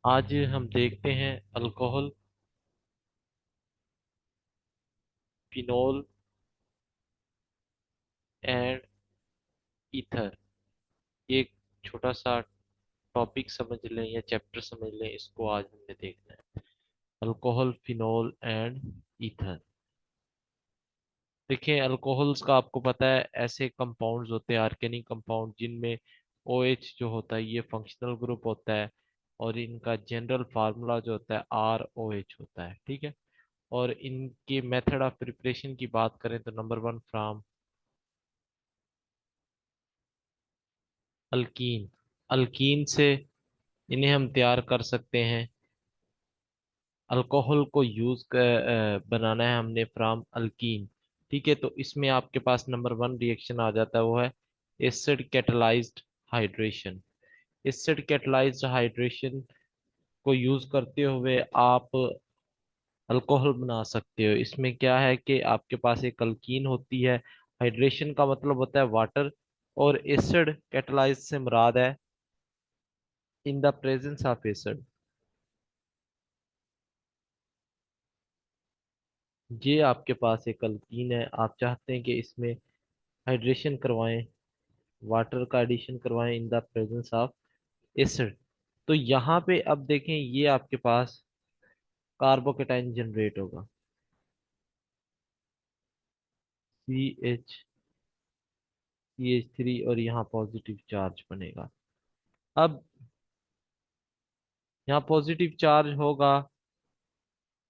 आज हम देखते हैं अल्कोहल, फिनोल एंड ईथर। ये एक छोटा सा टॉपिक समझ लें या चैप्टर समझ लें, इसको आज हमने देखना है। Alcohol, phenol and ether. देखिए, अल्कोहल्स का आपको पता है ऐसे कंपाउंड्स होते हैं, ऑर्गेनिक कंपाउंड, जिनमें OH जो होता है ये फंक्शनल ग्रुप होता है और इनका जनरल फार्मूला जो होता है ROH होता है। ठीक है। और इनके मेथड ऑफ प्रिपरेशन की बात करें तो number one, from alkyne. Alkyne से इन्हें हम तैयार कर सकते हैं। अल्कोहल को बनाना है हमने फ्रॉम अल्कीन। ठीक है, तो इसमें आपके पास नंबर वन रिएक्शन आ जाता है, वो है acid catalysed hydration. Acid catalysed hydration को यूज करते हुए आप अल्कोहल बना सकते हो। इसमें क्या है कि आपके पास एक अल्कीन होती है, हाइड्रेशन का मतलब होता है वाटर, और एसिड कैटलाइज्ड से मुराद है इन द प्रेजेंस ऑफ एसिड। ये आपके पास एक अल्कीन है, आप चाहते हैं कि इसमें हाइड्रेशन करवाएं, वाटर का एडिशन करवाएं इन द प्रेजेंस ऑफ एसिड। तो यहाँ पे अब देखें, ये आपके पास कार्बोकेटाइन जनरेट होगा, CH3, और यहाँ पॉजिटिव चार्ज बनेगा। अब यहाँ पॉजिटिव चार्ज होगा,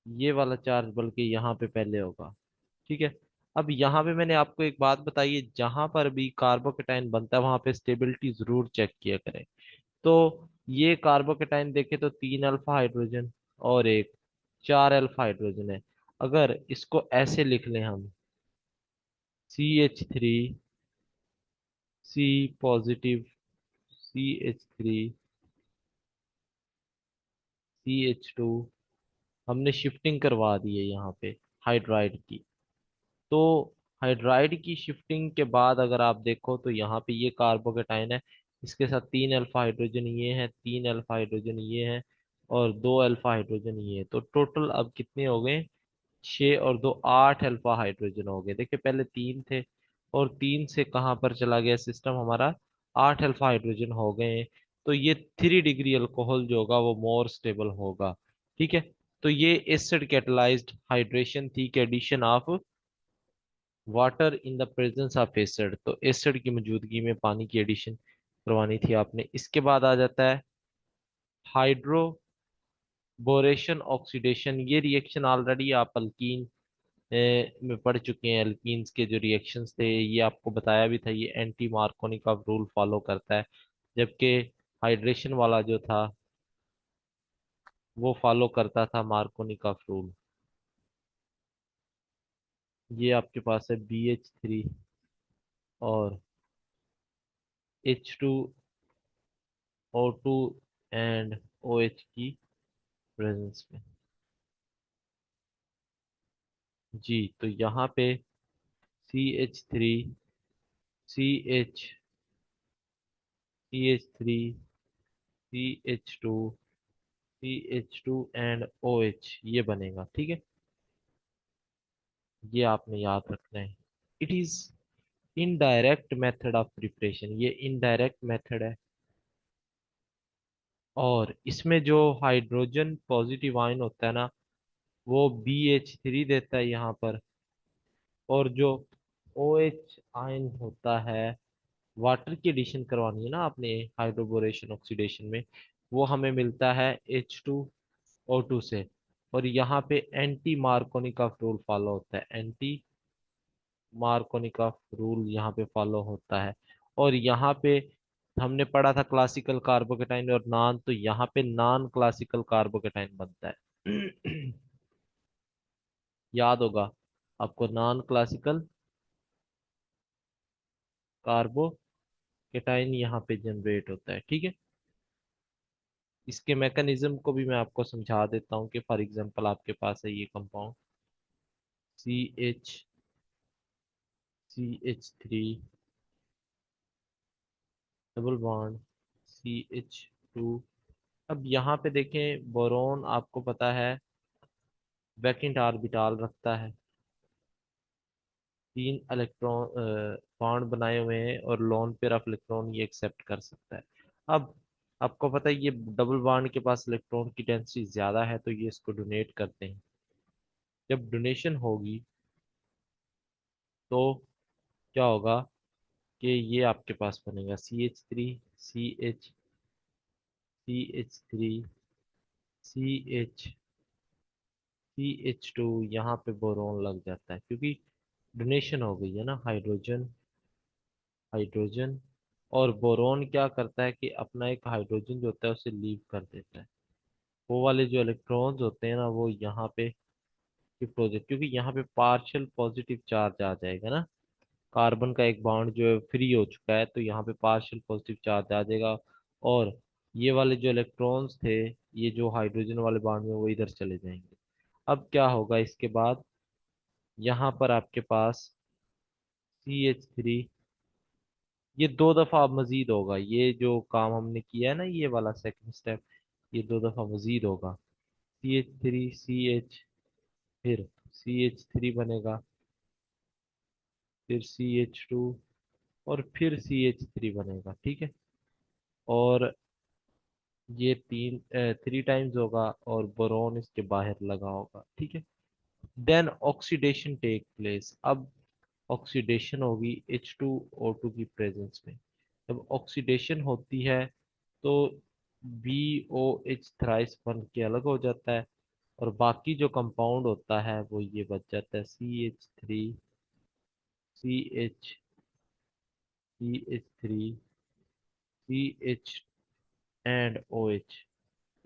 ये वाला चार्ज बल्कि यहाँ पे पहले होगा। ठीक है। अब यहाँ पे मैंने आपको एक बात बताई है, जहां पर भी कार्बोकेटाइन बनता है वहां पे स्टेबिलिटी जरूर चेक किया करें। तो ये कार्बोकेटाइन देखे तो 3 अल्फा हाइड्रोजन और एक 4 अल्फा हाइड्रोजन है। अगर इसको ऐसे लिख लें हम, CH3, C CH3, CH2, हमने शिफ्टिंग करवा दी है यहाँ पे हाइड्राइड की। तो हाइड्राइड की शिफ्टिंग के बाद अगर आप देखो तो यहाँ पे ये कार्बोकेटाइन है, इसके साथ 3 अल्फा हाइड्रोजन ये है, 3 अल्फा हाइड्रोजन ये है, और 2 अल्फा हाइड्रोजन ये है। तो टोटल अब कितने हो गए? 6 और 2, 8 अल्फा हाइड्रोजन हो गए। देखिए, पहले 3 थे और 3 से कहाँ पर चला गया सिस्टम हमारा, 8 अल्फा हाइड्रोजन हो गए हैं। तो ये 3 डिग्री अल्कोहल जो होगा वो मोर स्टेबल होगा। ठीक है। तो ये एसिड कैटलाइज्ड हाइड्रेशन थी कि addition of water in the presence of acid. तो एसिड की मौजूदगी में पानी की एडिशन करवानी थी आपने। इसके बाद आ जाता है हाइड्रोबोरेशन ऑक्सीडेशन। ये रिएक्शन ऑलरेडी आप अल्कीन में पढ़ चुके हैं। अल्कीन्स के जो रिएक्शंस थे ये आपको बताया भी था, ये एंटी मार्कोनिकॉफ रूल फॉलो करता है, जबकि हाइड्रेशन वाला जो था वो फॉलो करता था मार्कोनिकॉफ रूल। ये आपके पास है BH3 और H2O2 एंड OH की प्रेजेंस में। जी, तो यहाँ पे CH3, CH3, CH2 and OH ये बनेगा। ठीक है, ये आपने याद रखना है। It is indirect method of preparation, ये इनडायरेक्ट मेथड है। और इसमें जो हाइड्रोजन पॉजिटिव आयन होता है ना, वो BH3 देता है यहाँ पर, और जो OH आयन होता है, वाटर की एडिशन करवानी है ना आपने हाइड्रोबोरेशन ऑक्सीडेशन में, वो हमें मिलता है H2O2 से। और यहाँ पे एंटी मार्कोनिकॉफ रूल फॉलो होता है, एंटी मार्कोनिकॉफ रूल यहाँ पे फॉलो होता है। और यहाँ पे हमने पढ़ा था क्लासिकल कार्बोकेटाइन और नॉन, तो यहाँ पे नॉन क्लासिकल कार्बोकेटाइन बनता है। याद होगा आपको, नॉन क्लासिकल कार्बोकेटाइन यहाँ पे जनरेट होता है। ठीक है। इसके मैकेनिज्म को भी मैं आपको समझा देता हूँ कि फॉर एग्जांपल आपके पास है ये compound CH3 double bond CH2, अब यहाँ पे देखें, बोरोन आपको पता है वैकेंट ऑर्बिटल रखता है, 3 इलेक्ट्रॉन बॉन्ड बनाए हुए हैं और लोन पेयर ऑफ इलेक्ट्रॉन ये एक्सेप्ट कर सकता है। अब आपको पता है ये डबल बॉन्ड के पास इलेक्ट्रॉन की डेंसिटी ज्यादा है, तो ये इसको डोनेट करते हैं। जब डोनेशन होगी तो क्या होगा कि ये आपके पास बनेगा CH3, CH, CH3, CH2, यहाँ पे बोरोन लग जाता है क्योंकि डोनेशन हो गई है ना, हाइड्रोजन हाइड्रोजन। और बोरोन क्या करता है कि अपना एक हाइड्रोजन जो होता है उसे लीव कर देता है। वो वाले जो इलेक्ट्रॉन्स होते हैं ना वो यहाँ पे शिफ्ट हो जाते, क्योंकि यहाँ पे पार्शियल पॉजिटिव चार्ज आ जाएगा ना, कार्बन का एक बॉन्ड जो है फ्री हो चुका है, तो यहाँ पे पार्शियल पॉजिटिव चार्ज आ जाएगा। और ये वाले जो इलेक्ट्रॉन्स थे, ये जो हाइड्रोजन वाले बॉन्ड में, वो इधर चले जाएंगे। अब क्या होगा इसके बाद, यहाँ पर आपके पास CH3, ये 2 दफा मजीद होगा, ये जो काम हमने किया है ना, ये वाला सेकंड स्टेप, ये 2 दफा मजीद होगा। CH3, CH, फिर CH3 बनेगा, फिर CH2, और फिर CH3 बनेगा, ठीक है। और ये 3 टाइम्स होगा और बोरोन इसके बाहर लगा होगा, ठीक है। Then oxidation take place. अब ऑक्सीडेशन होगी H2O2 की प्रेजेंस में। जब ऑक्सीडेशन होती है तो BOH थ्राइस बन के अलग हो जाता है, और बाकी जो कंपाउंड होता है वो ये बच जाता है CH3, CH, CH3, CH and OH।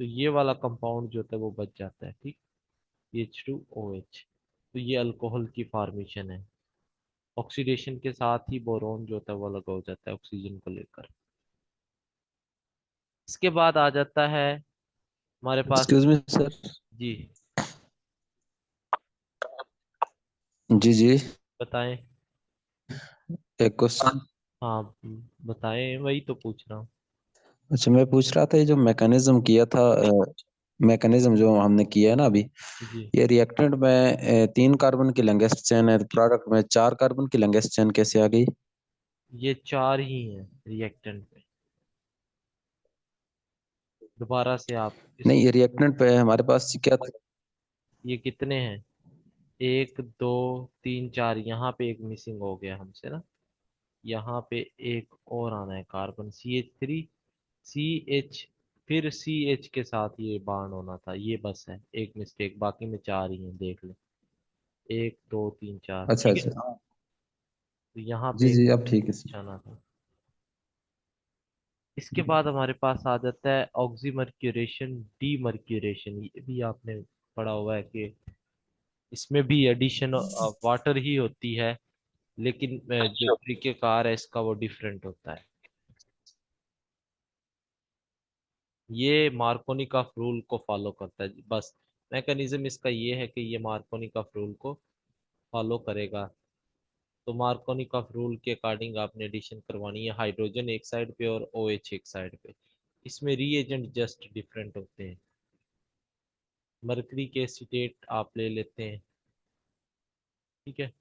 तो ये वाला कंपाउंड जो होता है वो बच जाता है, ठीक, H2OH। तो ये अल्कोहल की फॉर्मेशन है। ऑक्सीडेशन के साथ ही बोरोन जो होता है वो अलग हो जाता है ऑक्सीजन को लेकर। इसके बाद आ जाता है हमारे पास। Excuse me sir. जी, जी जी। बताएं। एक क्वेश्चन। हाँ, बताएं, वही तो पूछ रहा हूँ। अच्छा, मैं पूछ रहा था ये जो मैकेनिज्म किया था, मैकेनिज्म जो हमने किया है ना अभी, जी, ये रिएक्टेंट में 3 कार्बन की लॉन्गेस्ट चेन है, प्रोडक्ट में 4 कार्बन की लॉन्गेस्ट चेन कैसे आ गई? ये 4 ही हैं रिएक्टेंट में। दोबारा से आप नहीं, इसको, ये रिएक्टेंट पे हमारे पास क्या था? ये कितने हैं, 1 2 3 4, यहाँ पे एक मिसिंग हो गया हमसे ना, यहाँ पे एक और आना है कार्बन CH3, CH, फिर CH के साथ ये बॉन्ड होना था, ये बस है एक मिस्टेक, बाकी में 4 ही हैं, देख ले, 1 2 3 4, अच्छा ठीक है। अच्छा। तो यहाँ जी पे एक जी, अब ठीक है सर। आना था। इसके बाद हमारे पास आ जाता है ऑक्सीमर्क्यूरेशन, डीमर्क्यूरेशन। ये भी आपने पढ़ा हुआ है कि इसमें भी एडिशन वाटर ही होती है, लेकिन जो तरीकेकार है इसका वो डिफरेंट होता है। ये मार्कोनिकॉफ रूल को फॉलो करता है बस। मैकेनिज्म इसका ये है कि ये मार्कोनिकॉफ रूल को फॉलो करेगा। तो मार्कोनिकॉफ रूल के अकॉर्डिंग आपने एडिशन करवानी है, हाइड्रोजन एक साइड पे और OH एक साइड पे। इसमें रीएजेंट जस्ट डिफरेंट होते हैं। मरकरी के एसीटेट आप ले लेते हैं, ठीक है।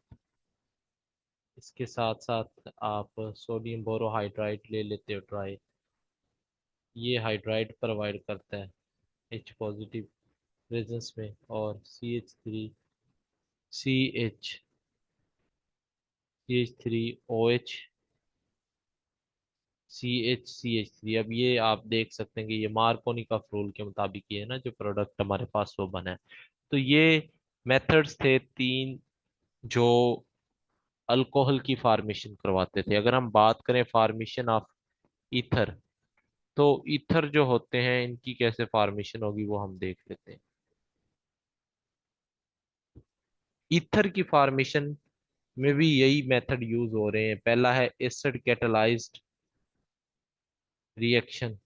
इसके साथ साथ आप सोडियम बोरोहाइड्राइड ले लेते हो ड्राई, ये हाइड्राइड प्रोवाइड करता है H पॉजिटिव प्रेजेंस में। और CH3, CH, CH3OH, CH3। अब ये आप देख सकते हैं कि ये मार्कोनिकॉफ रूल के मुताबिक ये है ना, जो प्रोडक्ट हमारे पास वो बना है। तो ये मेथड्स थे 3 जो अल्कोहल की फार्मेशन करवाते थे। अगर हम बात करें फार्मेशन ऑफ ईथर, तो ईथर जो होते हैं इनकी कैसे फार्मेशन होगी वो हम देख लेते हैं। ईथर की फार्मेशन में भी यही मेथड यूज हो रहे हैं। पहला है एसिड कैटलाइज्ड रिएक्शन,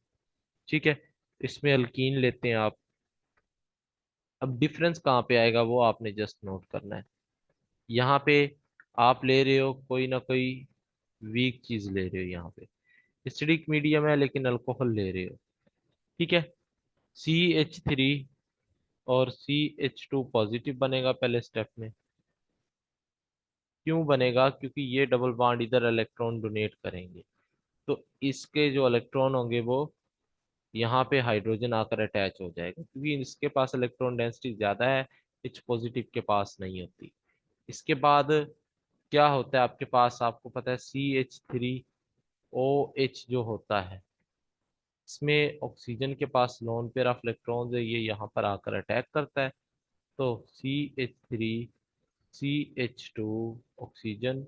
ठीक है। इसमें अल्कीन लेते हैं आप। अब डिफरेंस कहाँ पे आएगा वो आपने जस्ट नोट करना है। यहाँ पे आप ले रहे हो कोई ना कोई वीक चीज ले रहे हो, यहाँ पे एसिडिक मीडियम है लेकिन अल्कोहल ले रहे हो, ठीक है। CH3 और CH2 पॉजिटिव बनेगा पहले स्टेप में। क्यों बनेगा? क्योंकि ये डबल बॉन्ड इधर इलेक्ट्रॉन डोनेट करेंगे, तो इसके जो इलेक्ट्रॉन होंगे वो यहाँ पे हाइड्रोजन आकर अटैच हो जाएगा, क्योंकि इसके पास इलेक्ट्रॉन डेंसिटी ज्यादा है, H पॉजिटिव के पास नहीं होती। इसके बाद क्या होता है आपके पास, आपको पता है CH3OH जो होता है, इसमें ऑक्सीजन के पास लोन पेयर ऑफ इलेक्ट्रॉन्स है, ये यहाँ पर आकर अटैक करता है। तो CH3CH2 oxygen,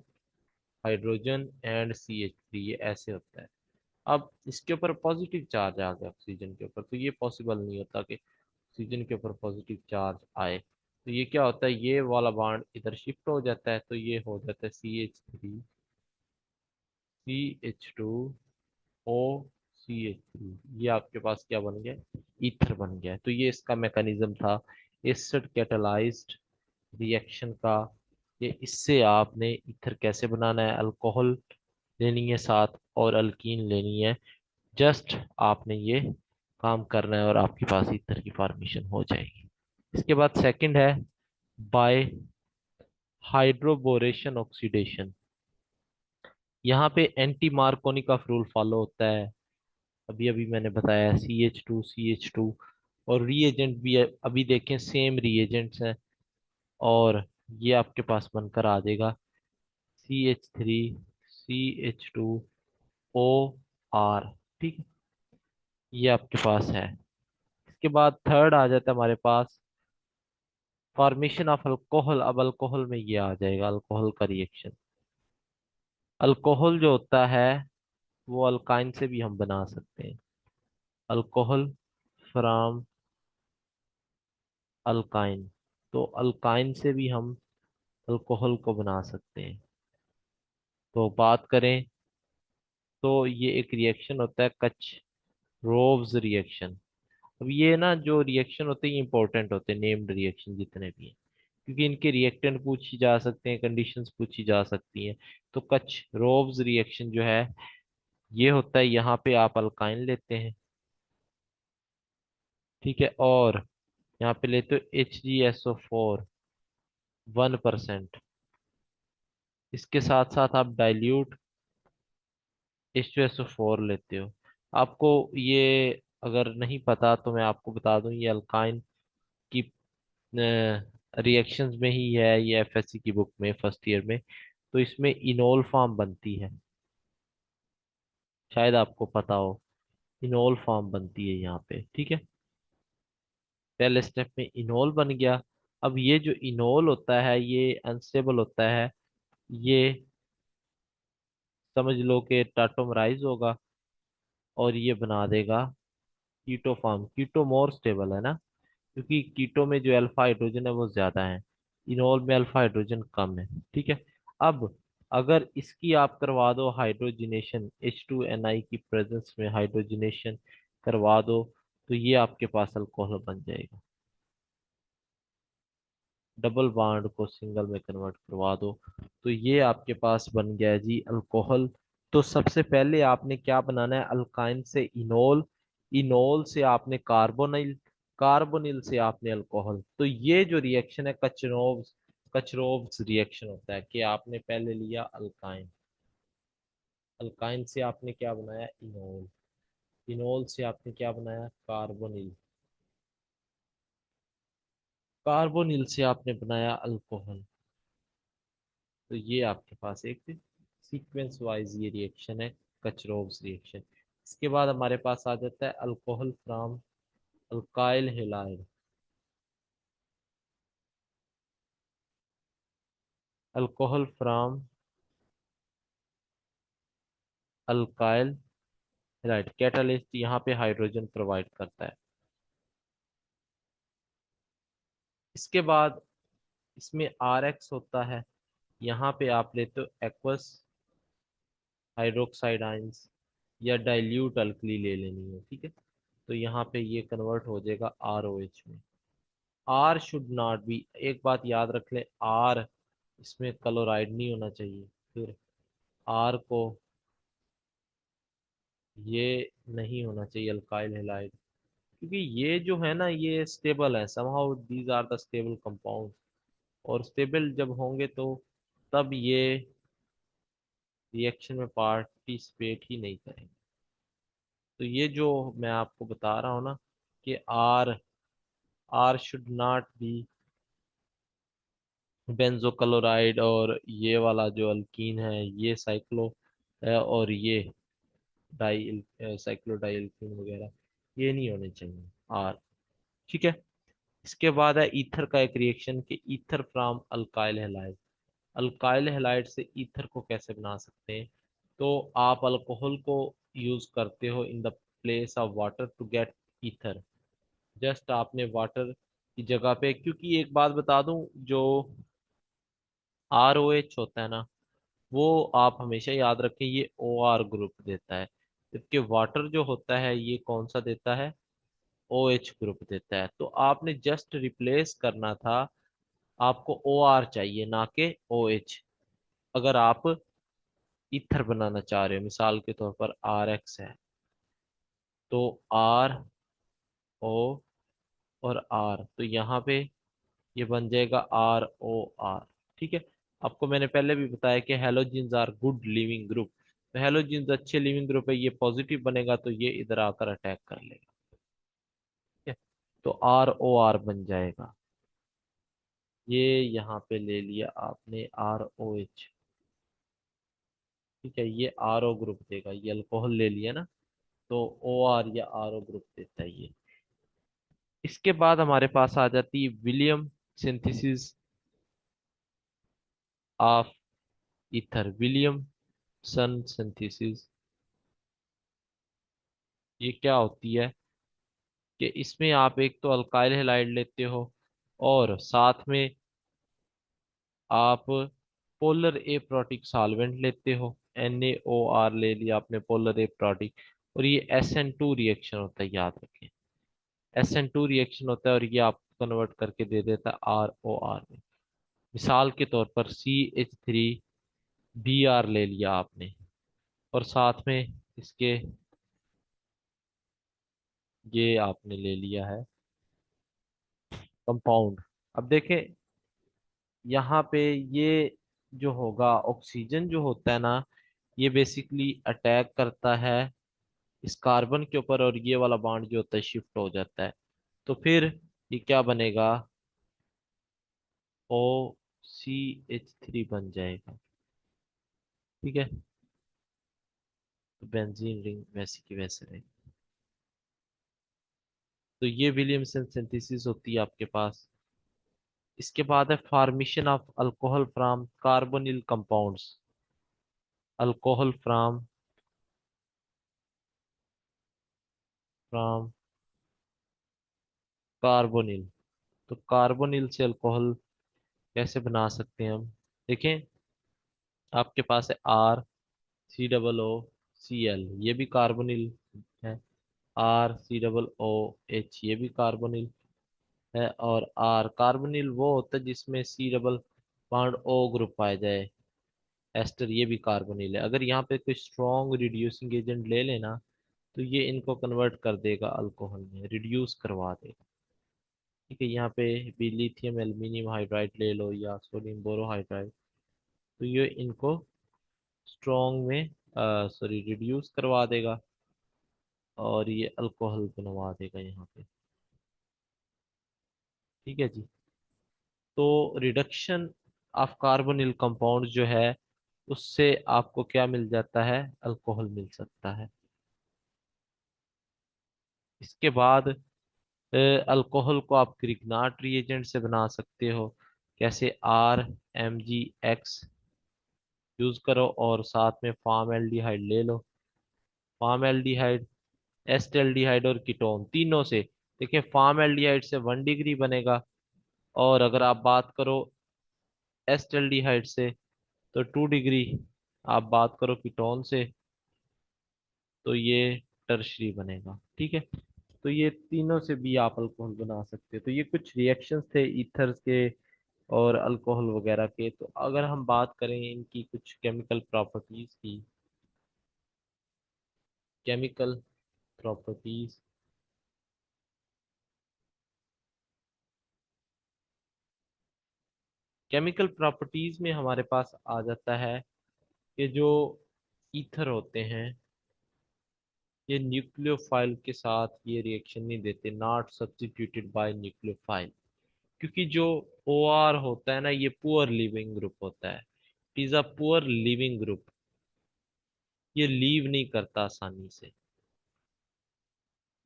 hydrogen and CH3, ये ऐसे होता है। अब इसके ऊपर पॉजिटिव चार्ज आ गया ऑक्सीजन के ऊपर, तो ये पॉसिबल नहीं होता कि ऑक्सीजन के ऊपर पॉजिटिव चार्ज आए। तो ये क्या होता है, ये वाला बॉन्ड इधर शिफ्ट हो जाता है, तो ये हो जाता है CH3CH2O, ये आपके पास क्या बन गया, ईथर बन गया है। तो ये इसका मैकेनिज्म था एसिड कैटालाइज्ड रिएक्शन का। ये इससे आपने ईथर कैसे बनाना है, अल्कोहल लेनी है साथ और अल्कीन लेनी है, जस्ट आपने ये काम करना है और आपके पास ईथर की फॉर्मेशन हो जाएगी। इसके बाद सेकंड है बाय हाइड्रोबोरेशन ऑक्सीडेशन। यहाँ पे एंटी मार्कोनिकॉफ रूल फॉलो होता है, अभी अभी मैंने बताया CH2 और रिएजेंट भी अभी देखें सेम रिएजेंट्स हैं, और ये आपके पास बनकर आ जाएगा CH3CH2OR। ठीक है, ये आपके पास है। इसके बाद थर्ड आ जाता है हमारे पास फॉर्मेशन ऑफ अल्कोहल। अब अल्कोहल में ये आ जाएगा अल्कोहल का रिएक्शन। अल्कोहल जो होता है वो अल्काइन से भी हम बना सकते हैं, अल्कोहल फ्रॉम अल्काइन। तो अल्काइन से भी हम अल्कोहल को बना सकते हैं। तो बात करें तो ये एक रिएक्शन होता है कच रोव्स रिएक्शन। अब ये ना जो रिएक्शन होते हैं इंपॉर्टेंट होते हैं, नेम्ड रिएक्शन जितने भी हैं, क्योंकि इनके रिएक्टेंट पूछी जा सकते हैं, कंडीशंस पूछी जा सकती हैं। तो कच रोव्स रिएक्शन जो है ये होता है, यहाँ पे आप अल्काइन लेते हैं, ठीक है, और यहाँ पे लेते हो HgSO4 1%। इसके साथ साथ आप डाइल्यूट H2SO4 लेते हो। आपको ये अगर नहीं पता तो मैं आपको बता दूं, ये अल्काइन की रिएक्शंस में ही है, ये FSC की बुक में फर्स्ट ईयर में। तो इसमें इनोल फॉर्म बनती है, शायद आपको पता हो, इनोल फॉर्म बनती है यहाँ पे, ठीक है। पहले स्टेप में इनोल बन गया। अब ये जो इनोल होता है ये अनस्टेबल होता है, ये समझ लो कि टाटोमराइज होगा और ये बना देगा कीटो फॉर्म। कीटो मोर स्टेबल है ना, क्योंकि कीटो में जो अल्फा हाइड्रोजन है वो ज्यादा है, इनोल में अल्फा हाइड्रोजन कम है, ठीक है। अब अगर इसकी आप करवा दो हाइड्रोजिनेशन, H2NI की प्रेजेंस में हाइड्रोजिनेशन करवा दो, तो ये आपके पास अल्कोहल बन जाएगा। डबल बॉन्ड को सिंगल में कन्वर्ट करवा दो, तो ये आपके पास बन गया है जी अल्कोहल। तो सबसे पहले आपने क्या बनाना है, अल्काइन से इनोल, इनोल से आपने कार्बोनिल, कार्बोनिल से आपने अल्कोहल। तो ये जो रिएक्शन है कचरोव्स, कचरोव्स रिएक्शन होता है कि आपने पहले लिया अल्काइन, अल्काइन से आपने क्या बनाया, इनोल, इनोल से आपने क्या बनाया, कार्बोनिल, कार्बोनिल से आपने बनाया अल्कोहल। तो ये आपके पास एक सीक्वेंस वाइज ये रिएक्शन है, कचरोव्स रिएक्शन। इसके बाद हमारे पास आ जाता है alcohol from alkyl halide, alcohol from alkyl halide. Catalyst यहाँ पे हाइड्रोजन प्रोवाइड करता है। इसके बाद इसमें RX होता है, यहाँ पे आप लेते हो एक्वस हाइड्रोक्साइड आयंस या डाइल्यूट अल्कली ले लेनी है, ठीक है। तो यहाँ पे ये कन्वर्ट हो जाएगा ROH में। आर शुड नॉट बी, एक बात याद रख ले, आर इसमें क्लोराइड नहीं होना चाहिए। फिर आर को ये नहीं होना चाहिए अल्काइल हेलाइड, क्योंकि ये जो है ना ये स्टेबल है, somehow these are the stable compound, और स्टेबल जब होंगे तो तब ये रिएक्शन में पार्टिसिपेट ही नहीं करेंगे। तो ये जो मैं आपको बता रहा हूँ ना कि R R should not be benzochloride, और ये वाला जो अल्कीन है ये साइक्लो है, और ये डाई साइक्लोडाइल्कीन वगैरह ये नहीं होने चाहिए आर। ठीक है। इसके बाद है ईथर का एक रिएक्शन कि ether from alkyl halide. Alkyl halide से ईथर को कैसे बना सकते हैं? तो आप अल्कोहल को यूज करते हो in the place of water to get ether. Just आपने वाटर की जगह पे, क्योंकि एक बात बता दूं, जो आर ओ एच होता है ना, वो आप हमेशा याद रखें ये ओ आर ग्रुप देता है, जबकि वाटर जो होता है ये कौन सा देता है? ओ एच ग्रुप देता है। तो आपने जस्ट रिप्लेस करना था, आपको ओ आर चाहिए ना कि ओ एच। अगर आप ईथर बनाना चाह रहे हो, मिसाल के तौर पर आर एक्स है, तो आर ओ और आर, तो यहाँ पे ये बन जाएगा आर ओ आर। ठीक है। आपको मैंने पहले भी बताया कि हेलोजेन्स आर गुड लिविंग ग्रुप, तो हेलोजेन्स अच्छे लिविंग ग्रुप है, ये पॉजिटिव बनेगा तो ये इधर आकर अटैक कर लेगा। ठीक है। तो आर ओ आर बन जाएगा। ये यहाँ पे ले लिया आपने आर ओ एच। ठीक है। ये आर ओ ग्रुप देगा, ये अल्कोहल ले लिया ना, तो ओ आर या आर ओ ग्रुप देता है ये। इसके बाद हमारे पास आ जाती है William synthesis of ether, Williamson synthesis. ये क्या होती है कि इसमें आप एक तो अल्काइल हैलाइड लेते हो, और साथ में आप पोलर एप्रोटिक सॉल्वेंट लेते हो, NaOR ले लिया आपने पोलर एप्रोटिक, और ये SN2 रिएक्शन होता है, याद रखें। SN2 रिएक्शन होता है और ये आपको कन्वर्ट करके दे देता है ROR में। मिसाल के तौर पर CH3Br ले लिया आपने, और साथ में इसके ये आपने ले लिया है कंपाउंड। अब देखें यहाँ पे ये जो होगा ऑक्सीजन जो होता है ना, ये बेसिकली अटैक करता है इस कार्बन के ऊपर, और ये वाला बॉन्ड जो होता है शिफ्ट हो जाता है। तो फिर ये क्या बनेगा? OCH3 बन जाएगा। ठीक है। तो बेंजीन रिंग वैसी की वैसे रहेगी। तो ये विलियमसन सिंथेसिस होती है आपके पास। इसके बाद है formation of alcohol from carbonyl compounds. Alcohol from carbonyl. तो कार्बोनिल से अल्कोहल कैसे बना सकते हैं हम? देखें, आपके पास है RCOO Cl, ये भी कार्बोनिल है। RCOOH, ये भी कार्बोनिल है। और आर कार्बोनिल वो होता है जिसमें C double bond O group पाया जाए। एस्टर, ये भी कार्बोनिल है। अगर यहाँ पे कोई स्ट्रॉन्ग रिड्यूसिंग एजेंट ले लेना, तो ये इनको कन्वर्ट कर देगा अल्कोहल में, रिड्यूस करवा देगा। ठीक है। यहाँ पे भी लिथियम एल्यूमिनियम हाइड्राइड ले लो या सोडियम बोरोहाइड्राइड, तो ये इनको स्ट्रॉन्ग में सॉरी रिड्यूस करवा देगा, और ये अल्कोहल बनवा देगा यहाँ पे। ठीक है जी। तो रिडक्शन ऑफ कार्बोनिल कंपाउंड जो है, उससे आपको क्या मिल जाता है? अल्कोहल मिल सकता है। इसके बाद अल्कोहल को आप ग्रिग्नार्ड रिएजेंट से बना सकते हो। कैसे? RMgX यूज करो, और साथ में फार्म एल्डिहाइड ले लो। फार्म एल्डिहाइड, एस्टेल्डिहाइड और कीटोन तीनों से। देखिए, फार्म एल्डिहाइड से 1 डिग्री बनेगा, और अगर आप बात करो एस्टेल्डिहाइड से तो 2 डिग्री। आप बात करो कीटोन से तो ये टर्शरी बनेगा। ठीक है। तो ये तीनों से भी आप अल्कोहल बना सकते हो। तो ये कुछ रिएक्शंस थे ईथर्स के और अल्कोहल वगैरह के। तो अगर हम बात करें इनकी कुछ केमिकल प्रॉपर्टीज की, केमिकल प्रॉपर्टीज केमिकल प्रॉपर्टीज में हमारे पास आ जाता है कि जो ईथर होते हैं ये न्यूक्लियोफाइल के साथ ये रिएक्शन नहीं देते, नॉट सब्स्टिट्यूटेड बाय न्यूक्लियोफाइल, क्योंकि जो ओ आर होता है ना ये पुअर लिविंग ग्रुप होता है, it is a poor leaving group, ये लीव नहीं करता आसानी से,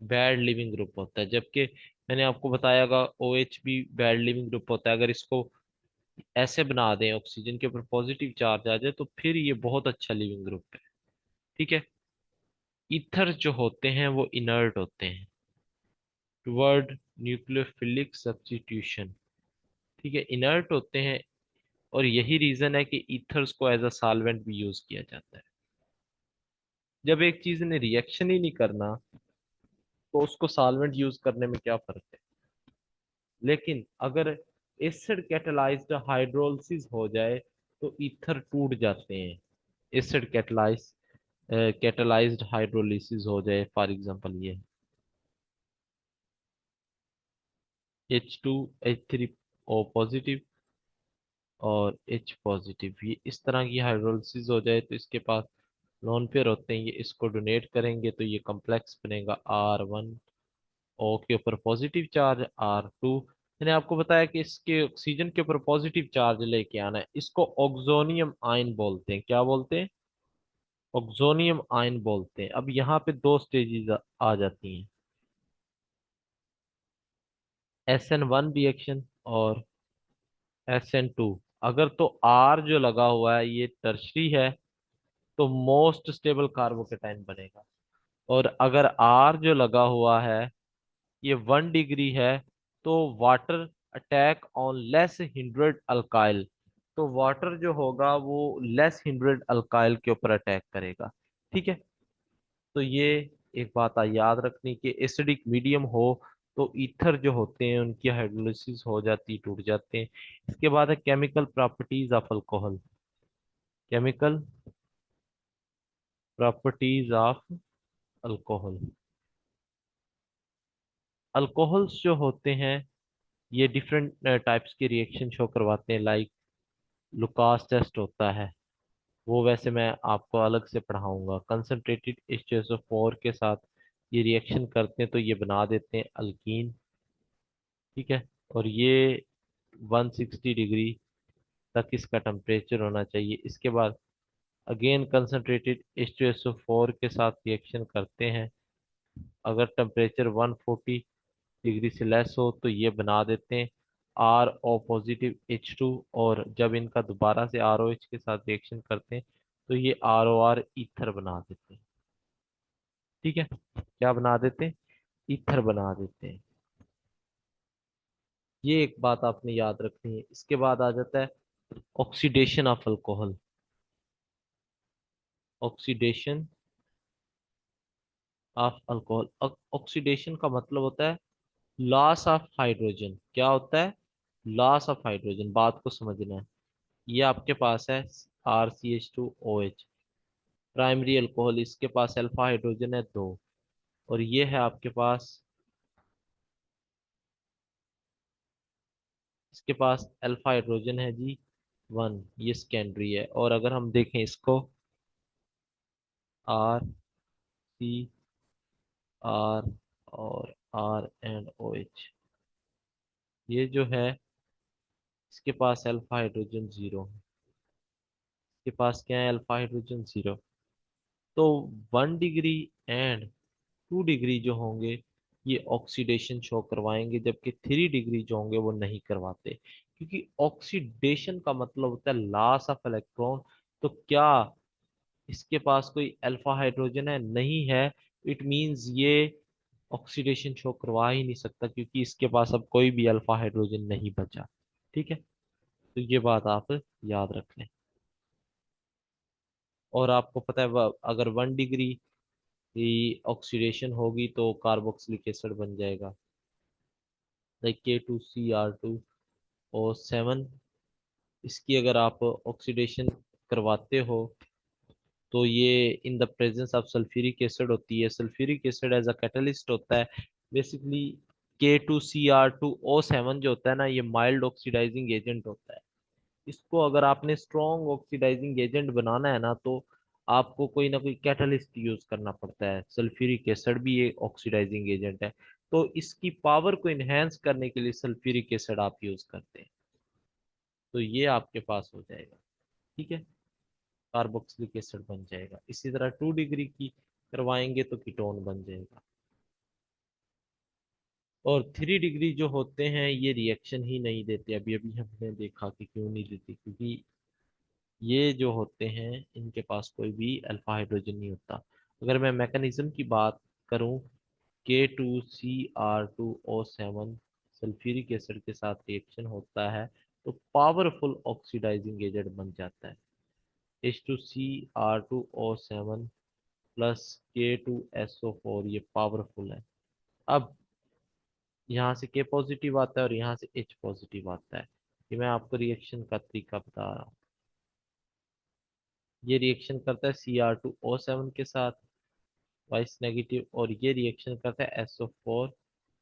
बैड लिविंग ग्रुप होता है। जबकि मैंने आपको बतायागा ओ एच भी बैड लिविंग ग्रुप होता है, अगर इसको ऐसे बना दें ऑक्सीजन के ऊपर पॉजिटिव चार्ज आ जाए तो फिर ये बहुत अच्छा लिविंग ग्रुप है। ठीक है। ईथर जो होते हैं वो इनर्ट होते हैं टुवर्ड न्यूक्लियोफिलिक सब्स्टिट्यूशन। ठीक है, इनर्ट होते हैं, और यही रीजन है कि ईथर्स को एज अ सॉल्वेंट भी यूज किया जाता है। जब एक चीज ने रिएक्शन ही नहीं करना तो उसको सॉल्वेंट यूज करने में क्या फर्क है। लेकिन अगर एसिड कैटालाइज्ड हाइड्रोलिसिस हो जाए तो ईथर टूट जाते हैं। एसिड कैटालाइज्ड हाइड्रोलिसिस हो जाए, फॉर एग्जांपल ये H2H3O पॉजिटिव और H पॉजिटिव, ये इस तरह की हाइड्रोलिसिस हो जाए तो इसके पास लोन पेयर होते हैं, ये इसको डोनेट करेंगे तो ये कॉम्प्लेक्स बनेगा R1, O के ऊपर पॉजिटिव चार्ज R2। मैंने आपको बताया कि इसके ऑक्सीजन के ऊपर पॉजिटिव चार्ज लेके आना है, इसको ऑक्सोनियम आयन बोलते हैं। क्या बोलते हैं? ऑक्सोनियम आयन बोलते हैं। अब यहाँ पे दो स्टेजेस आ जाती हैं, SN1 रिएक्शन और SN2। अगर तो R जो लगा हुआ है ये टर्शरी है तो मोस्ट स्टेबल कार्बोकेटाइन बनेगा, और अगर R जो लगा हुआ है ये 1 डिग्री है तो water attack on less hindered alkyl, तो वाटर जो होगा वो लेस हिंड्रेड अल्काइल के ऊपर अटैक करेगा। ठीक है। तो ये एक बात याद रखनी कि एसिडिक मीडियम हो तो ईथर जो होते हैं उनकी हाइड्रोलिसिस हो जाती, टूट जाते हैं। इसके बाद है chemical properties of alcohol. Chemical properties of alcohol. Alcohols जो होते हैं ये डिफरेंट टाइप्स के रिएक्शन शो करवाते हैं, लाइक लुकास टेस्ट होता है, वो वैसे मैं आपको अलग से पढ़ाऊंगा। कंसंट्रेटेड H2SO4 के साथ ये रिएक्शन करते हैं तो ये बना देते हैं अल्कीन। ठीक है। और ये 160 डिग्री तक इसका टेम्परेचर होना चाहिए। इसके बाद अगेन कंसंट्रेटेड H2SO4 के साथ रिएक्शन करते हैं, अगर टेम्परेचर 140 डिग्री से लेस हो तो ये बना देते हैं RO पॉजिटिव H2, और जब इनका दोबारा से ROH के साथ रिएक्शन करते हैं तो ये ROR ईथर बना देते हैं। ठीक है। क्या बना देते हैं? ईथर बना देते हैं। ये एक बात आपने याद रखनी है। इसके बाद आ जाता है oxidation of alcohol. Oxidation of alcohol, oxidation का मतलब होता है लॉस ऑफ हाइड्रोजन। क्या होता है? Loss of hydrogen. बात को समझना है। ये आपके पास है RCH2OH प्राइमरी अल्कोहल, इसके पास अल्फा हाइड्रोजन है 2, और ये है आपके पास, इसके पास अल्फा हाइड्रोजन है जी 1, ये सेकेंडरी है। और अगर हम देखें इसको RCR और R एंड OH, ये जो है इसके पास अल्फा हाइड्रोजन 0 है, इसके पास क्या है? Alpha hydrogen 0। तो 1 डिग्री एंड 2 डिग्री जो होंगे ये ऑक्सीडेशन शो करवाएंगे, जबकि 3 डिग्री जो होंगे वो नहीं करवाते, क्योंकि ऑक्सीडेशन का मतलब होता है लॉस ऑफ इलेक्ट्रॉन। तो क्या इसके पास कोई अल्फा हाइड्रोजन है? नहीं है। इट मींस ये ऑक्सीडेशन शो करवा ही नहीं सकता, क्योंकि इसके पास अब कोई भी अल्फा हाइड्रोजन नहीं बचा। ठीक है। तो ये बात आप याद रख लें। और आपको पता है अगर 1 डिग्री की ऑक्सीडेशन होगी तो कार्बोक्सिलिक एसिड बन जाएगा, लाइक K2Cr2O7। इसकी अगर आप ऑक्सीडेशन करवाते हो तो ये in the presence of sulphuric acid होती है। Sulphuric acid as a catalyst होता है बेसिकली। K2Cr2O7 जो होता है ना ये माइल्ड ऑक्सीडाइजिंग एजेंट होता है। इसको अगर आपने स्ट्रॉन्ग ऑक्सीडाइजिंग एजेंट बनाना है ना, तो आपको कोई ना कोई कैटलिस्ट यूज करना पड़ता है। सल्फ्यूरिक एसिड भी एक ऑक्सीडाइजिंग एजेंट है, तो इसकी पावर को इनहेंस करने के लिए सल्फ्यूरिक एसिड आप यूज करते हैं। तो ये आपके पास हो जाएगा, ठीक है, कार्बोक्सिलिक एसिड बन जाएगा। इसी तरह 2 डिग्री की करवाएंगे तो कीटोन बन जाएगा। और 3 डिग्री जो होते हैं ये रिएक्शन ही नहीं देते। अभी अभी हमने देखा कि क्यों नहीं देते, क्योंकि ये जो होते हैं इनके पास कोई भी अल्फा हाइड्रोजन नहीं होता। अगर मैं मैकेनिज्म की बात करूं, K2Cr2O7 सल्फ्यूरिक एसिड के साथ रिएक्शन होता है तो पावरफुल ऑक्सीडाइजिंग एजेंट बन जाता है। H2Cr2O7 प्लस K2SO4 ये पावरफुल है। अब यहाँ से K पॉजिटिव आता है और यहाँ से H पॉजिटिव आता है। ये मैं आपको रिएक्शन का तरीका बता रहा हूँ। ये रिएक्शन करता है Cr2O7 के साथ, वाइस नेगेटिव, और ये रिएक्शन करता है SO4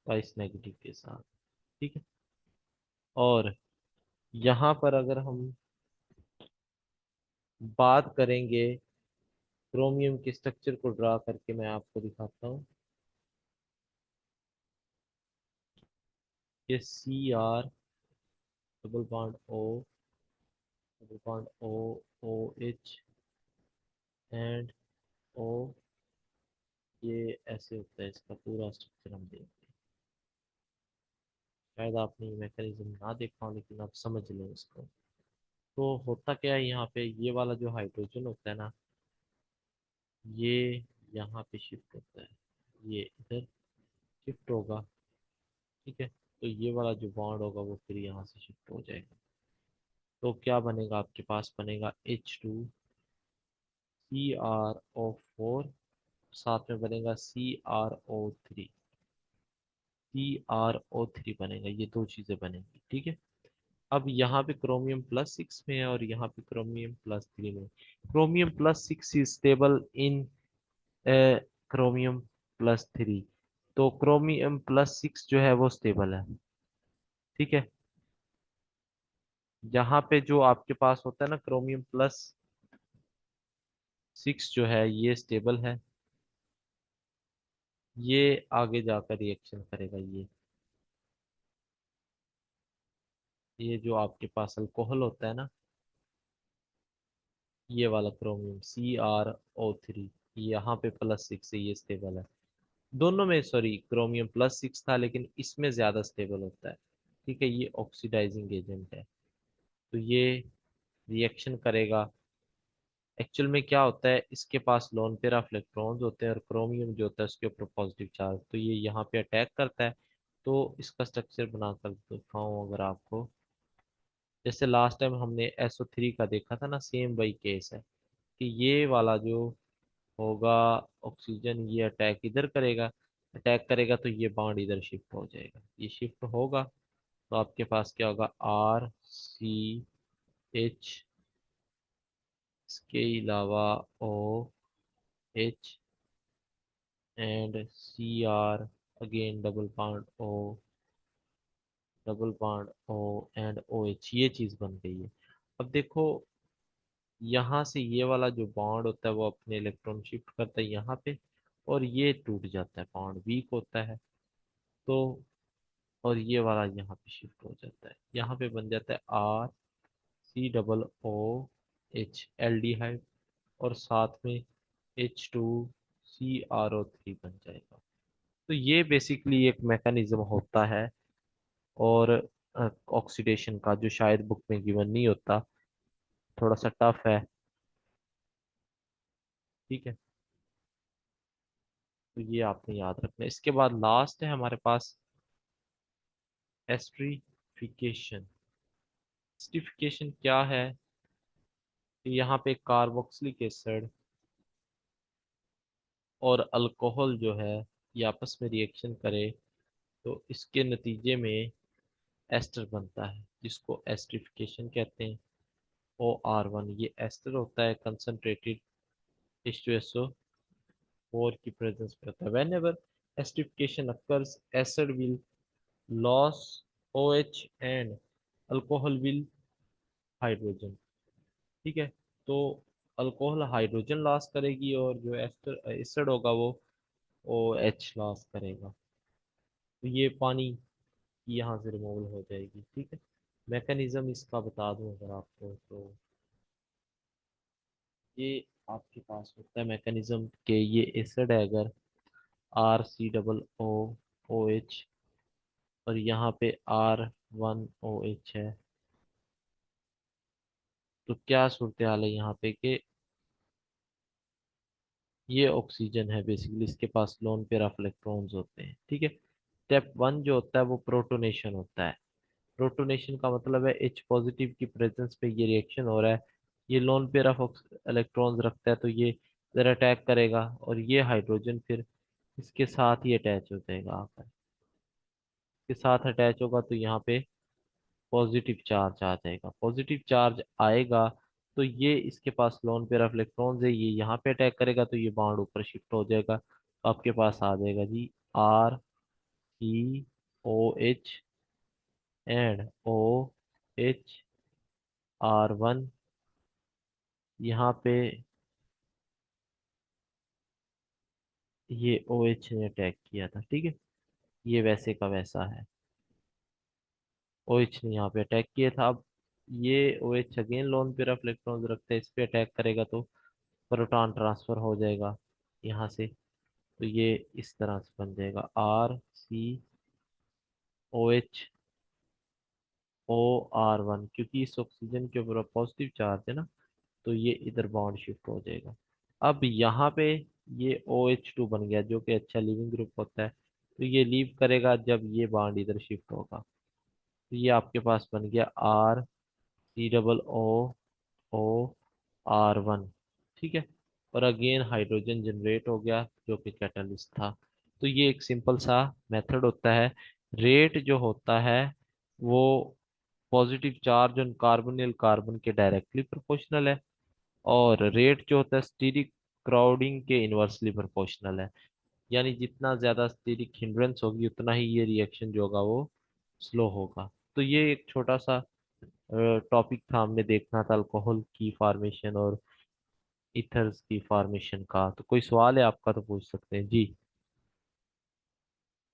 वाइस नेगेटिव के साथ, ठीक है। और यहाँ पर अगर हम बात करेंगे क्रोमियम के स्ट्रक्चर को ड्रा करके, मैं आपको दिखाता हूँ कि Cr double bond O double bond O OH and O, ये ऐसे होता है। इसका पूरा स्ट्रक्चर हम देखते हैं। शायद आपने ये मैकेनिज्म ना देखा हो, लेकिन आप समझ लें इसको। तो होता क्या है, यहाँ पे ये वाला जो हाइड्रोजन होता है ना, ये यहाँ पे शिफ्ट होता है, ये इधर शिफ्ट होगा, ठीक है। तो ये वाला जो बॉन्ड होगा वो फिर यहाँ से शिफ्ट हो जाएगा। तो क्या बनेगा, आपके पास बनेगा H2CrO4, साथ में बनेगा CrO3 बनेगा। ये दो चीजें बनेंगी, ठीक है। अब यहाँ पे क्रोमियम +6 में है और यहाँ पे क्रोमियम +3 में। Chromium +6 is stable in chromium +3, तो क्रोमियम +6 जो है वो स्टेबल है, ठीक है। यहाँ पे जो आपके पास होता है ना, क्रोमियम +6 जो है ये स्टेबल है। ये आगे जाकर रिएक्शन करेगा। ये जो आपके पास अल्कोहल होता है ना, ये वाला क्रोमियम CrO3, यहाँ पे +6 है, ये स्टेबल है। दोनों में सॉरी, क्रोमियम +6 था लेकिन इसमें ज्यादा स्टेबल होता है, ठीक है। ये ऑक्सीडाइजिंग एजेंट है, तो ये रिएक्शन करेगा। एक्चुअल में क्या होता है, इसके पास लोन पेयर ऑफ इलेक्ट्रॉन्स होते हैं और क्रोमियम जो होता है उसके ऊपर पॉजिटिव चार्ज, तो ये यहाँ पे अटैक करता है। तो इसका स्ट्रक्चर बनाकर दिखाऊं अगर आपको, जैसे लास्ट टाइम हमने SO3 का देखा था ना, सेम वही केस है कि ये वाला जो होगा ऑक्सीजन, ये अटैक करेगा तो ये बॉन्ड इधर शिफ्ट हो जाएगा। ये शिफ्ट होगा तो आपके पास क्या होगा, RCH, इसके अलावा OH and Cr, again double bond O and OH, ये चीज बन गई है। अब देखो, यहाँ से ये वाला जो बॉन्ड होता है वो अपने इलेक्ट्रॉन शिफ्ट करता है यहाँ पे, और ये टूट जाता है, बॉन्ड वीक होता है। तो और ये वाला यहाँ पे शिफ्ट हो जाता है, यहाँ पे बन जाता है RCOOH एल्डिहाइड, और साथ में H2CrO3 बन जाएगा। तो ये बेसिकली एक मैकेनिज्म होता है, और ऑक्सीडेशन का, जो शायद बुक में गिवन नहीं होता, थोड़ा सा टफ है, ठीक है। तो ये आपने याद रखना है। इसके बाद लास्ट है हमारे पास एस्ट्रिफिकेशन। एस्ट्रिफिकेशन क्या है, कि यहाँ पे कार्बोक्सिलिक एसिड और अल्कोहल जो है ये आपस में रिएक्शन करे, तो इसके नतीजे में एस्टर बनता है, जिसको एस्ट्रिफिकेशन कहते हैं। OR1 ये एस्टर होता है, कंसंट्रेटेड H2SO4 की प्रेजेंस में होता है। When ever esterification occurs, acid will loss OH and alcohol will hydrogen. ठीक है। तो अल्कोहल हाइड्रोजन लॉस करेगी और जो एस्टर एसिड होगा वो ओ एच लॉस करेगा। तो ये पानी की यहाँ से रिमूवल हो जाएगी। ठीक है। मैकेनिज्म इसका बता दूं अगर आपको, तो ये आपके पास होता है मैकेनिज्म के, ये एसिड है अगर R C double O O H, और यहाँ पे आर वन ओ एच है, तो क्या सूरत हाल है यहाँ पे कि ये ऑक्सीजन है बेसिकली, इसके पास लोन पेयर ऑफ इलेक्ट्रॉन्स होते हैं। ठीक है। स्टेप वन जो होता है वो प्रोटोनेशन होता है। प्रोटोनेशन का मतलब है एच पॉजिटिव की प्रेजेंस पे ये रिएक्शन हो रहा है, ये लोन पेयर ऑफ इलेक्ट्रॉन्स रखता है, तो ये इधर अटैक करेगा और ये हाइड्रोजन फिर इसके साथ ही अटैच हो जाएगा आकर। इसके साथ अटैच होगा तो यहाँ पे पॉजिटिव चार्ज आ जाएगा। पॉजिटिव चार्ज आएगा तो ये इसके पास लोन पेयर ऑफ इलेक्ट्रॉन्स है, ये यहाँ पे अटैक करेगा तो ये बॉन्ड ऊपर शिफ्ट हो जाएगा, तो आपके पास आ जाएगा G R C O H and O H R one. यहाँ पे ये ओ एच ने अटैक किया था। ठीक है। ये वैसे का वैसा है, ओ एच ने यहाँ पे अटैक किया था। अब ये O H again lone pair of electrons रखते हैं, इस पे अटैक करेगा तो प्रोटॉन ट्रांसफर हो जाएगा यहाँ से, तो ये इस तरह से बन जाएगा R C O H O R one, क्योंकि इस ऑक्सीजन के ऊपर पॉजिटिव चार्ज है ना, तो ये इधर बॉन्ड शिफ्ट हो जाएगा। अब यहाँ पे ये ओ एच टू बन गया जो कि अच्छा लिविंग ग्रुप होता है, तो ये लीव करेगा जब ये बॉन्ड इधर शिफ्ट होगा, तो ये आपके पास बन गया R C double O O R one. ठीक है। और अगेन हाइड्रोजन जनरेट हो गया जो कि कैटलिस्ट था। तो ये एक सिंपल सा मेथड होता है। रेट जो होता है वो positive charge on carbonyl carbon के डायरेक्टली प्रोपोर्शनल है, और रेट जो होता है स्टीरिक क्राउडिंग के इन्वर्सली प्रोपोर्शनल है। यानी जितना ज्यादा स्टीरिक हिंड्रेंस होगी उतना ही ये रिएक्शन जो होगा वो स्लो होगा। तो ये एक छोटा सा टॉपिक था, हमने देखना था अल्कोहल की फॉर्मेशन और इथर्स की फॉर्मेशन का। तो कोई सवाल है आपका तो पूछ सकते हैं जी।